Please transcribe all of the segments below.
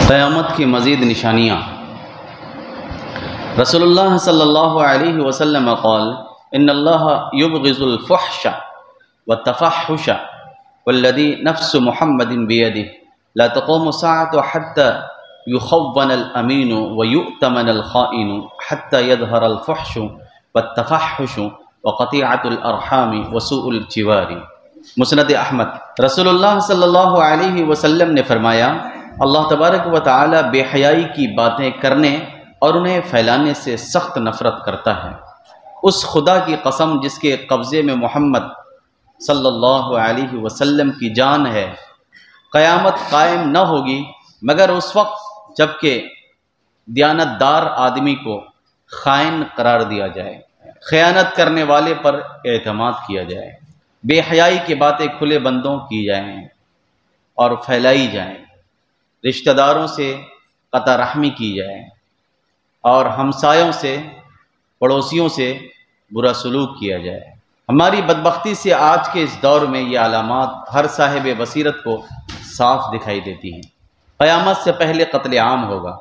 قیامت کی مزید نشانیاں۔ رسول اللہ صلی اللہ علیہ وسلم قال ان اللہ یبغض الفحش والتفحش والذی نفس محمد بیدہ لا تقوم الساعة حتى يخون الامین ويؤتمن الخائن حتى يظهر الفحش والتفحش وقطيعة الارحام وسوء الجوار۔ مسند احمد۔ رسول اللہ صلی اللہ علیہ وسلم نے فرمایا اللہ تبارک و تعالی بے حیائی کی باتیں کرنے اور انہیں پھیلانے سے سخت نفرت کرتا ہے۔ اس خدا کی قسم جس کے قبضے میں محمد صلی اللہ علیہ وسلم کی جان ہے، قیامت قائم نہ ہوگی مگر اس وقت جب کہ دیانتدار آدمی کو خائن قرار دیا جائے، خیانت کرنے والے پر اعتماد کیا جائے، بے حیائی کی باتیں کھلے بندوں کی جائیں اور پھیلائی جائیں، رشتہ داروں سے قطع رحمی کی جائے اور ہمسایوں سے، پڑوسیوں سے برا سلوک کیا جائے۔ ہماری بدبختی سے آج کے اس دور میں یہ علامات ہر صاحب بصیرت کو صاف دکھائی دیتی ہیں۔ قیامت سے پہلے قتل عام ہوگا۔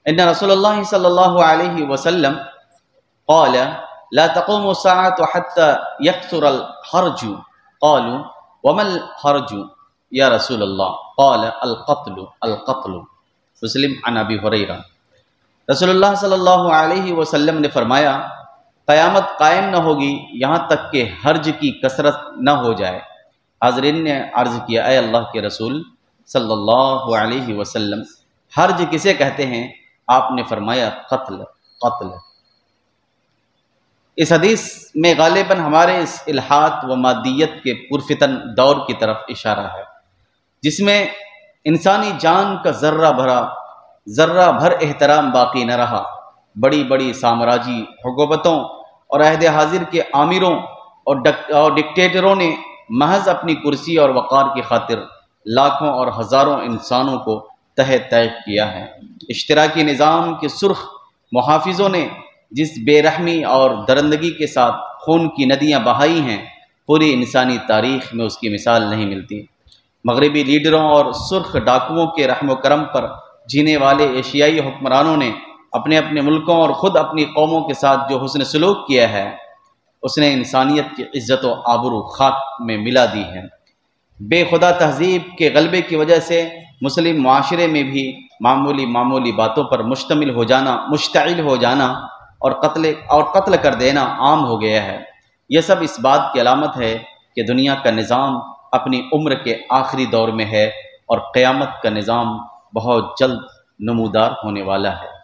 ان رسول اللہ صلی اللہ علیہ وسلم قال لا تقوم الساعة حتى يكثر الحرج قالوا وما الحرج یا رسول اللہ قال القتل مسلم عن ابی ہریرہ۔ رسول اللہ صلی اللہ علیہ وسلم نے فرمایا قیامت قائم نہ ہوگی یہاں تک کہ حرج کی کثرت نہ ہو جائے۔ حاضرین نے عرض کیا اے اللہ کے رسول صلی اللہ علیہ وسلم حرج کسے کہتے ہیں؟ آپ نے فرمایا قتل۔ اس حدیث میں غالباً ہمارے اس الحاد و مادیت کے پرفتن دور کی طرف اشارہ ہے جس میں انسانی جان کا ذرہ بھر احترام باقی نہ رہا۔ بڑی بڑی سامراجی حکومتوں اور عہد حاضر کے آمیروں اور ڈکٹیٹروں نے محض اپنی کرسی اور وقار کی خاطر لاکھوں اور ہزاروں انسانوں کو تحت طیب کیا ہے۔ اشتراکی نظام کے سرخ محافظوں نے جس بے رحمی اور درندگی کے ساتھ خون کی ندیاں بہائی ہیں، پوری انسانی تاریخ میں اس کی مثال نہیں ملتی۔ مغربی لیڈروں اور سرخ ڈاکوؤں کے رحم و کرم پر جینے والے ایشیائی حکمرانوں نے اپنے اپنے ملکوں اور خود اپنی قوموں کے ساتھ جو حسن سلوک کیا ہے اس نے انسانیت کی عزت و آبرو خاک میں ملا دی ہے۔ بے خدا تہذیب کے غلبے کی وجہ سے مسلم معاشرے میں بھی معمولی باتوں پر مشتعل ہو جانا اور قتل کر دینا عام ہو گیا ہے۔ یہ سب اس بات کی علامت ہے کہ دنیا کا نظام اپنی عمر کے آخری دور میں ہے اور قیامت کا نظام بہت جلد نمودار ہونے والا ہے۔